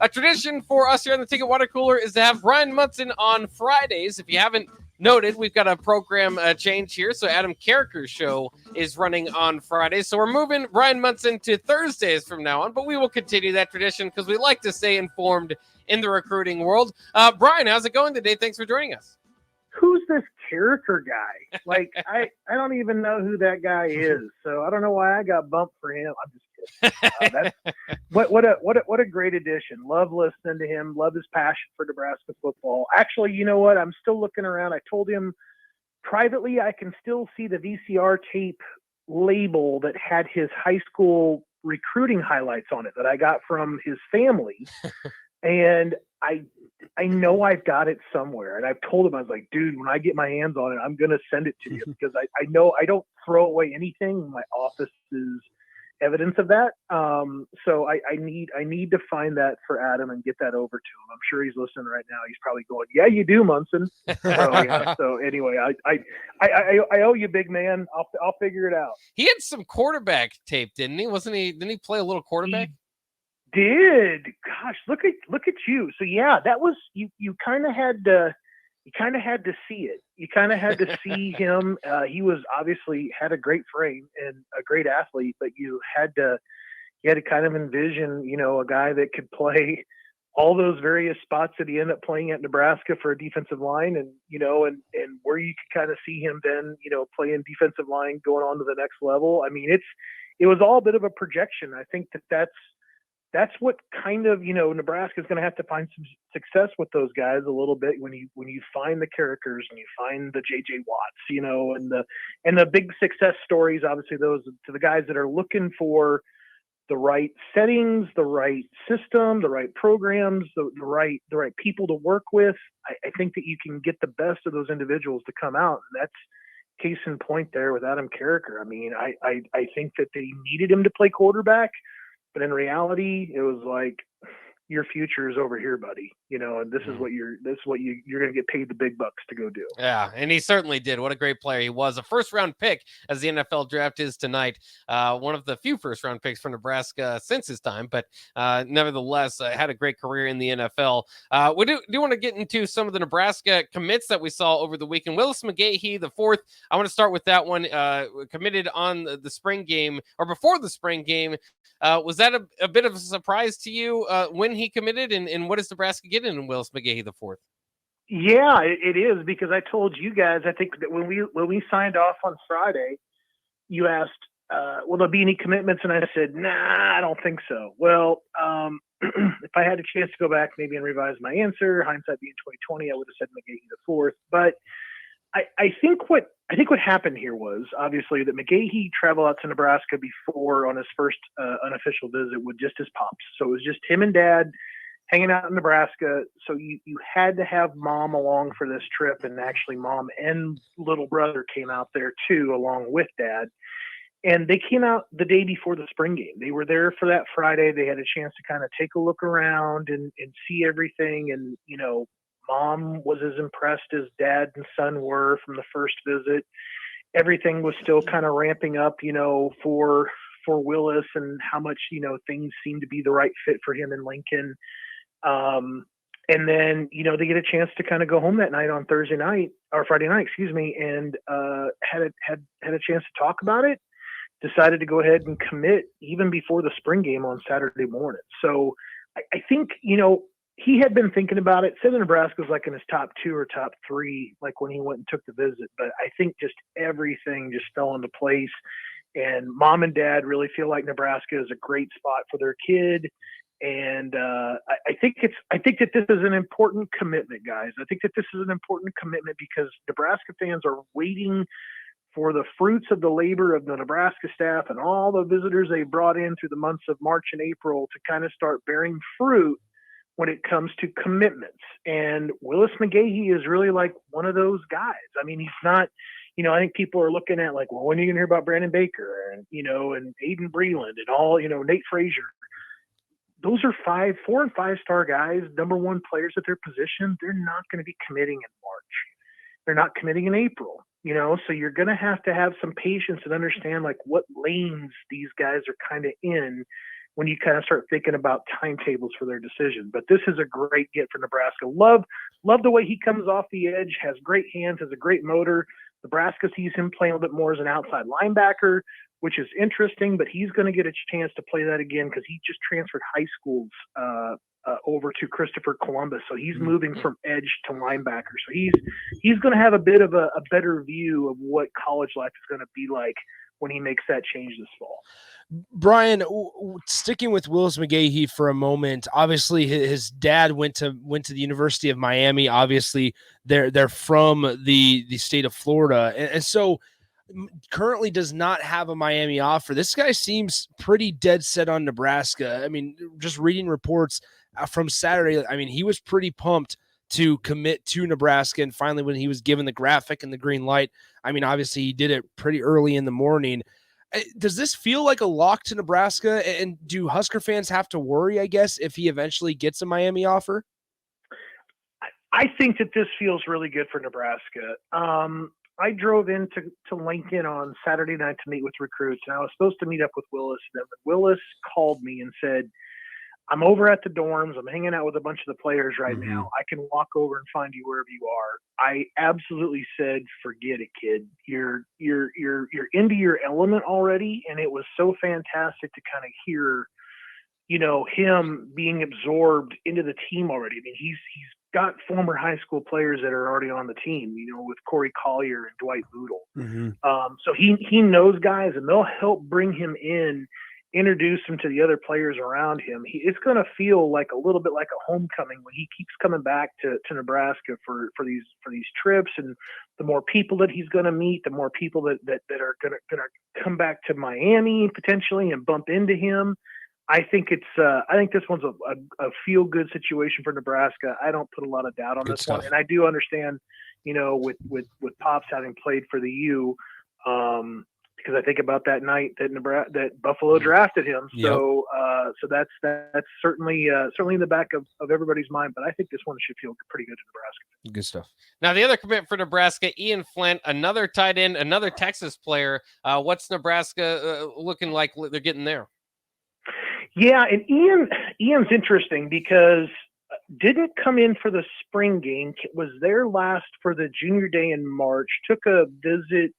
A tradition for us here on the Ticket Water Cooler is to have Bryan Munson on Fridays. If you haven't noted, we've got a program change here. So Adam Carricker's show is running on Fridays. So we're moving Bryan Munson to Thursdays from now on, but we will continue that tradition because we like to stay informed in the recruiting world. Bryan, how's it going today? Thanks for joining us. Who's this character guy? Like, I don't even know who that guy is. So I don't know why I got bumped for him. I'm just kidding. What a great addition. Love listening to him. Love his passion for Nebraska football. Actually, you know what? I'm still looking around. I told him privately I can still see the VCR tape label that had his high school recruiting highlights on it that I got from his family. And I know I've got it somewhere. And I've told him, I was like, dude, when I get my hands on it, I'm going to send it to you because I know I don't throw away anything. My office is evidence of that. So I need to find that for Adam and get that over to him. I'm sure he's listening right now. He's probably going, yeah, you do, Munson. So anyway, I owe you, big man. I'll figure it out. He had some quarterback tape, didn't he? Didn't he play a little quarterback? Did. Gosh, look at you. So yeah, that was you kind of had to see it. You kind of had to see him. He was obviously had a great frame and a great athlete, but you had to kind of envision, a guy that could play all those various spots that he ended up playing at Nebraska for a defensive line, and and where you could kind of see him then, playing defensive line going on to the next level. I mean, it was all a bit of a projection. I think that's what kind of, Nebraska's going to have to find some success with those guys a little bit when you find the characters and you find the JJ Watts, and the big success stories, obviously those to the guys that are looking for the right settings, the right system, the right programs, the right people to work with. I think that you can get the best of those individuals to come out. And that's case in point there with Adam Carricker. I mean, I think that they needed him to play quarterback. But in reality, it was like, your future is over here, buddy. And this is what you're going to get paid the big bucks to go do. Yeah, and he certainly did. What a great player he was. A first-round pick, as the NFL draft is tonight. One of the few first-round picks for Nebraska since his time, but nevertheless, had a great career in the NFL. We do want to get into some of the Nebraska commits that we saw over the weekend. Willis McGahee IV, I want to start with that one. Committed on the spring game, or before the spring game. Was that a bit of a surprise to you when he committed, and what is Nebraska getting in Willis McGahee IV? Yeah, it is, because I told you guys, I think that when we signed off on Friday, you asked, will there be any commitments? And I said, nah, I don't think so. Well, if I had a chance to go back maybe and revise my answer, hindsight being 2020, I would have said McGahee IV. But I think what happened here was obviously that McGahee traveled out to Nebraska before on his first unofficial visit with just his pops. So it was just him and dad hanging out in Nebraska. So you had to have mom along for this trip, and actually mom and little brother came out there too, along with dad. And they came out the day before the spring game. They were there for that Friday. They had a chance to kind of take a look around and see everything. And, mom was as impressed as dad and son were from the first visit. Everything was still kind of ramping up, for Willis, and how much, things seemed to be the right fit for him in Lincoln. And then, they get a chance to kind of go home that night on Friday night, and had a chance to talk about it. Decided to go ahead and commit even before the spring game on Saturday morning. So I think, he had been thinking about it. Said Nebraska was like in his top 2 or top 3, like when he went and took the visit. But I think just everything just fell into place. And mom and dad really feel like Nebraska is a great spot for their kid. And I think that this is an important commitment, guys. I think that this is an important commitment because Nebraska fans are waiting for the fruits of the labor of the Nebraska staff and all the visitors they brought in through the months of March and April to kind of start bearing fruit when it comes to commitments. And Willis McGahee is really like one of those guys. I mean, he's not, I think people are looking at like, well, when are you going to hear about Brandon Baker and, and Aiden Breland and all, Nate Frazier? Those are 4 and 5 star guys, number 1 players at their position. They're not going to be committing in March. They're not committing in April, so you're going to have some patience and understand like what lanes these guys are kind of in when you kind of start thinking about timetables for their decision. But this is a great get for Nebraska. Love the way he comes off the edge, has great hands, has a great motor. Nebraska sees him playing a little bit more as an outside linebacker, which is interesting, but he's going to get a chance to play that again because he just transferred high schools over to Christopher Columbus. So he's moving from edge to linebacker. So he's going to have a bit of a better view of what college life is going to be like when he makes that change this fall. Bryan, sticking with Willis McGahee for a moment, obviously his dad went to the University of Miami. Obviously, they're from the state of Florida, and so currently does not have a Miami offer. This guy seems pretty dead set on Nebraska. I mean, just reading reports from Saturday, I mean, he was pretty pumped to commit to Nebraska. And finally, when he was given the graphic and the green light, I mean, obviously he did it pretty early in the morning. Does this feel like a lock to Nebraska? And do Husker fans have to worry, I guess, if he eventually gets a Miami offer? I think that this feels really good for Nebraska. I drove into Lincoln on Saturday night to meet with recruits, and I was supposed to meet up with Willis. And then Willis called me and said, I'm over at the dorms. I'm hanging out with a bunch of the players right now. I can walk over and find you wherever you are. I absolutely said, forget it, kid. You're into your element already. And it was so fantastic to kind of hear, you know, him being absorbed into the team already. I mean, he's got former high school players that are already on the team, you know, with Corey Collier and Dwight Boodle. So he knows guys, and they'll help bring him in, introduce him to the other players around him. It's going to feel like a little bit like a homecoming when he keeps coming back to Nebraska for these trips, and the more people that he's going to meet, the more people that are going to come back to Miami potentially and bump into him. I think this one's a feel good situation for Nebraska. I don't put a lot of doubt on this one, and I do understand, you know, with Pops having played for the U, because I think about that night that Buffalo drafted him. So so that's certainly in the back of everybody's mind. But I think this one should feel pretty good to Nebraska. Good stuff. Now the other commit for Nebraska, Ian Flint, another tight end, another Texas player. What's Nebraska looking like they're getting there? Yeah, and Ian's interesting because didn't come in for the spring game, was there last for the junior day in March, took a visit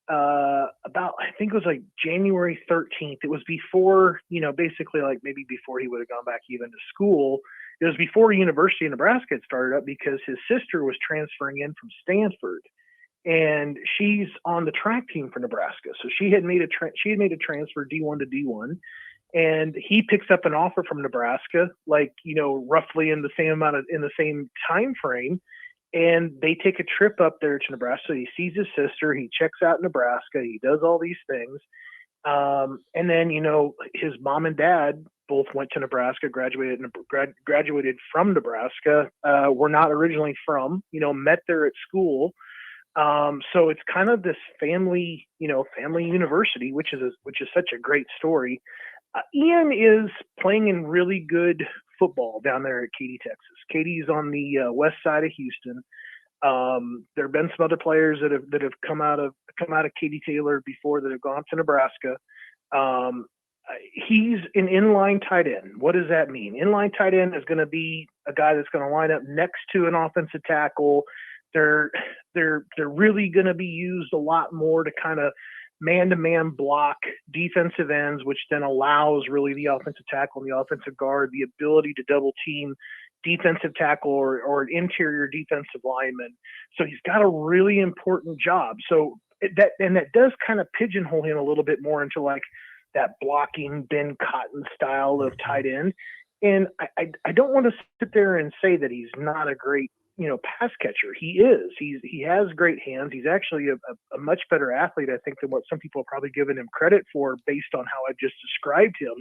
about, I think it was like January 13th. It was before, you know, basically like maybe before he would have gone back even to school. It was before University of Nebraska had started up because his sister was transferring in from Stanford, and she's on the track team for Nebraska. So she had made a transfer D1 to D1. And he picks up an offer from Nebraska, like, you know, roughly in the same time frame. And they take a trip up there to Nebraska. So he sees his sister. He checks out Nebraska. He does all these things. And then, you know, his mom and dad both went to Nebraska, graduated from Nebraska. Were not originally from, you know, met there at school. So it's kind of this family university, which is such a great story. Ian is playing in really good football down there at Katy, Texas. Katy's on the west side of Houston. There have been some other players that have come out of Katy Taylor before that have gone to Nebraska. He's an inline tight end. What does that mean? Inline tight end is going to be a guy that's going to line up next to an offensive tackle. They're really going to be used a lot more to kind of man-to-man block defensive ends, which then allows really the offensive tackle and the offensive guard the ability to double team defensive tackle or an interior defensive lineman. So he's got a really important job. So that does kind of pigeonhole him a little bit more into like that blocking Ben Cotton style of tight end. And I don't want to sit there and say that he's not a great, you know, pass catcher. He is. He has great hands. He's actually a much better athlete, I think, than what some people have probably given him credit for based on how I've just described him.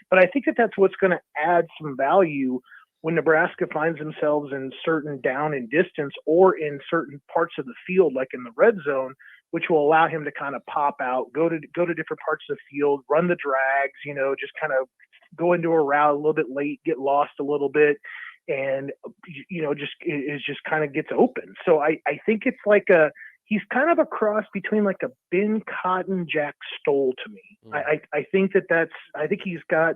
But I think that that's what's going to add some value when Nebraska finds themselves in certain down and distance or in certain parts of the field, like in the red zone, which will allow him to kind of pop out, go to different parts of the field, run the drags, you know, just kind of go into a route a little bit late, get lost a little bit, and, you know, just kind of gets open. So I think it's like he's kind of a cross between like a Ben Cotton, Jack Stoll to me. I think he's got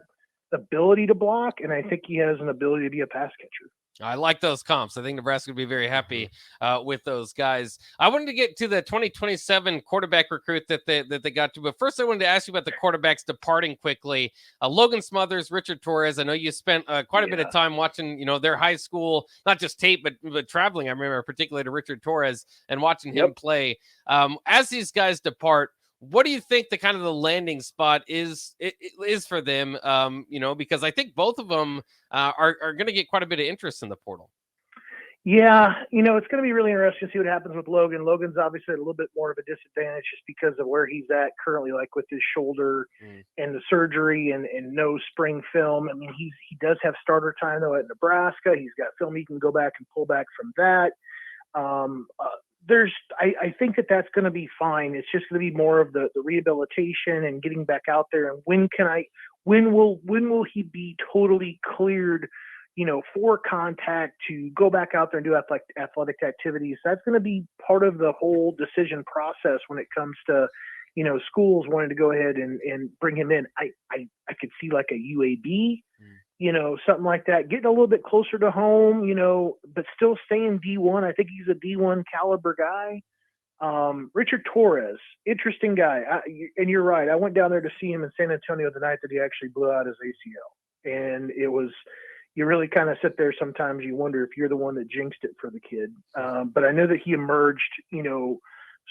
ability to block, and I think he has an ability to be a pass catcher. I like those comps. I think Nebraska would be very happy with those guys. I wanted to get to the 2027 quarterback recruit that they got to, but first I wanted to ask you about the quarterbacks departing quickly. Logan Smothers, Richard Torres. I know you spent quite a bit of time watching, their high school, not just tape, but traveling. I remember particularly to Richard Torres and watching him play. As these guys depart, what do you think the kind of the landing spot is for them? Because I think both of them are going to get quite a bit of interest in the portal. Yeah, it's going to be really interesting to see what happens with Logan. Logan's obviously at a little bit more of a disadvantage just because of where he's at currently, like with his shoulder and the surgery and no spring film. I mean, he does have starter time though at Nebraska. He's got film he can go back and pull back from that. I think that's going to be fine. It's just going to be more of the rehabilitation and getting back out there. And when will he be totally cleared, for contact to go back out there and do athletic activities? That's going to be part of the whole decision process when it comes to, schools wanting to go ahead and bring him in. I could see like a UAB, something like that, getting a little bit closer to home, but still staying D1. I think he's a D1 caliber guy. Richard Torres, interesting guy. And you're right. I went down there to see him in San Antonio the night that he actually blew out his ACL. And it was, you really kind of sit there sometimes, you wonder if you're the one that jinxed it for the kid. But I know that he emerged,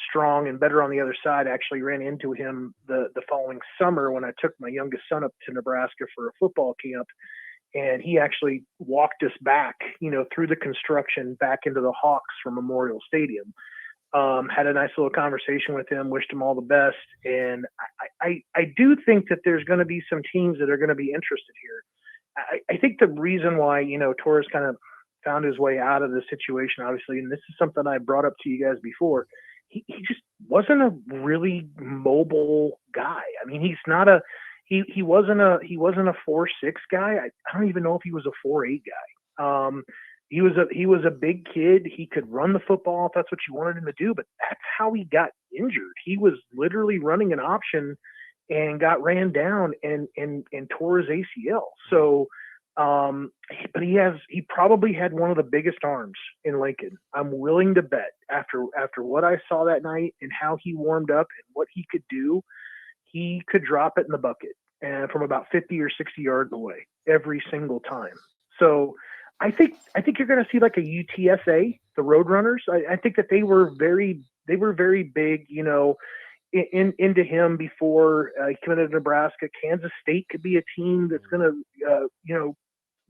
strong and better on the other side. Actually ran into him the following summer when I took my youngest son up to Nebraska for a football camp. And he actually walked us back, through the construction back into the Hawks from Memorial Stadium. Had a nice little conversation with him, wished him all the best. And I do think that there's going to be some teams that are going to be interested here. I think the reason why, Torres kind of found his way out of the situation, obviously, and this is something I brought up to you guys before, he just wasn't a really mobile guy. I mean, he's not he wasn't a 4'6" guy. I don't even know if he was a 4'8" guy. He was a big kid. He could run the football if that's what you wanted him to do, but that's how he got injured. He was literally running an option and got ran down and tore his ACL. So, but he probably had one of the biggest arms in Lincoln. I'm willing to bet after what I saw that night and how he warmed up and what he could do, he could drop it in the bucket and from about 50 or 60 yards away every single time. So I think you're going to see like a UTSA, the Roadrunners. I think that they were very big, into him before he committed to Nebraska. Kansas State could be a team that's going to,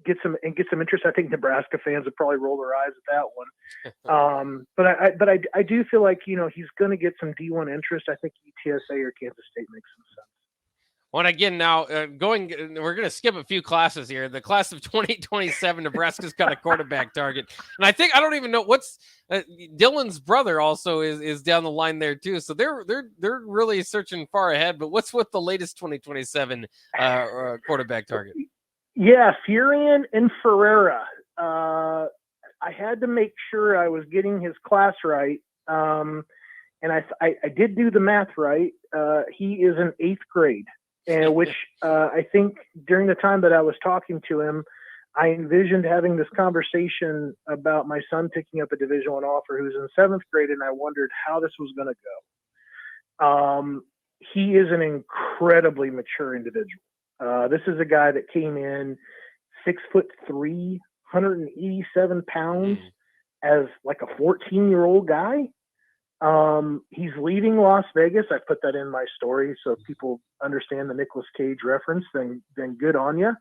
get some interest. I think Nebraska fans would probably roll their eyes at that one. But I do feel like, he's going to get some D1 interest. I think UTSA or Kansas State makes some sense. Well, again, now we're going to skip a few classes here. The class of 2027, Nebraska's got a quarterback target, and I don't even know what's Dylan's brother also is down the line there too. So they're really searching far ahead. But what's with the latest 2027 quarterback target? Yeah, Furian and Ferreira. I had to make sure I was getting his class right, and I did do the math right. He is in 8th grade. And which I think during the time that I was talking to him, I envisioned having this conversation about my son picking up a Division I offer who's in 7th grade, and I wondered how this was going to go. He is an incredibly mature individual. This is a guy that came in 6'3", 187 pounds as like a 14-year-old guy. He's leaving Las Vegas. I put that in my story so if people understand the Nicolas Cage reference, then good on you.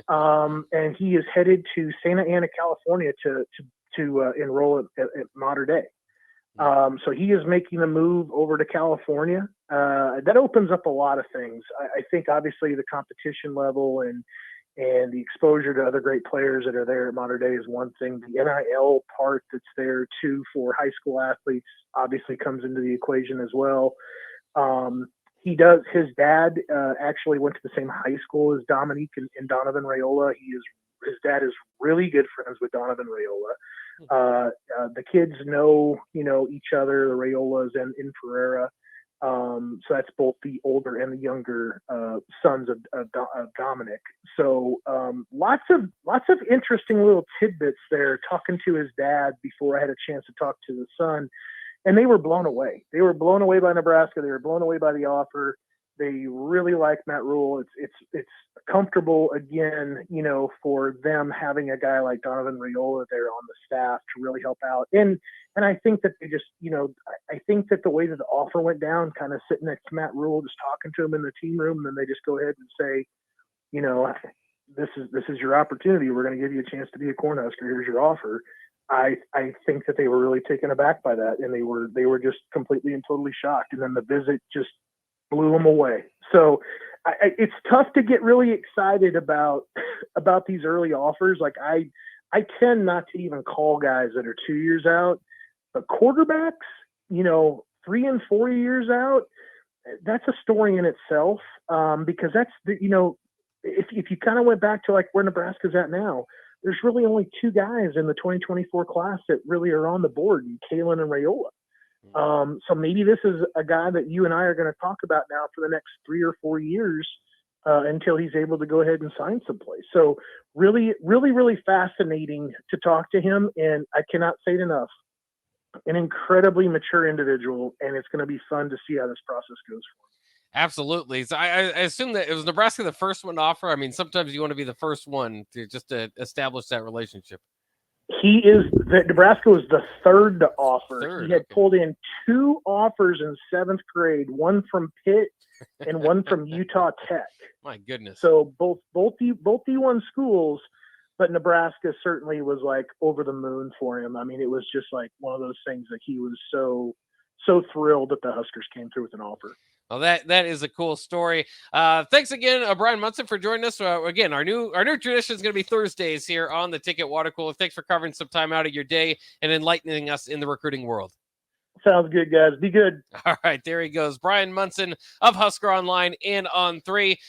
And he is headed to Santa Ana, California to enroll at Mater Dei. So he is making a move over to California. That opens up a lot of things. I think obviously the competition level and the exposure to other great players that are there at Mater Dei is one thing. The NIL part that's there too for high school athletes obviously comes into the equation as well. His dad actually went to the same high school as Dominique and Donovan Raiola. His dad is really good friends with Donovan Raiola. The kids know each other, the Raiolas and Ferreira. So that's both the older and the younger sons of Dominic. So lots of interesting little tidbits there. Talking to his dad before I had a chance to talk to the son, and they were blown away. They were blown away by Nebraska. They were blown away by the offer. They really like Matt Rule. It's comfortable again, for them having a guy like Donovan Raiola there on the staff to really help out. And I think that they just, I think that the way that the offer went down, kind of sitting next to Matt Rule, just talking to him in the team room, and then they just go ahead and say, this is your opportunity. We're going to give you a chance to be a Cornhusker. Here's your offer. I think that they were really taken aback by that, and they were just completely and totally shocked. And then the visit just blew them away. So it's tough to get really excited about these early offers. Like I tend not to even call guys that are 2 years out, but quarterbacks, 3 and 4 years out, that's a story in itself. Because that's if you kind of went back to like where Nebraska's at now, there's really only 2 guys in the 2024 class that really are on the board, Kalen and Raiola. So maybe this is a guy that you and I are going to talk about now for the next 3 or 4 years until he's able to go ahead and sign someplace. So really, really, really fascinating to talk to him. And I cannot say it enough, an incredibly mature individual, and it's going to be fun to see how this process goes for him. Absolutely. So I assume that it was Nebraska the first one to offer. I mean, sometimes you want to be the first one to establish that relationship. Nebraska was the third to offer. He had pulled in 2 offers in 7th grade, one from Pitt and one from Utah Tech. My goodness. So both D1 schools, but Nebraska certainly was like over the moon for him. I mean, it was just like one of those things that he was so thrilled that the Huskers came through with an offer. Well, that is a cool story. Thanks again, Bryan Munson, for joining us. Again, our new tradition is going to be Thursdays here on the Ticket Water Cooler. Thanks for covering some time out of your day and enlightening us in the recruiting world. Sounds good, guys. Be good. All right, there he goes. Bryan Munson of Husker Online and On3.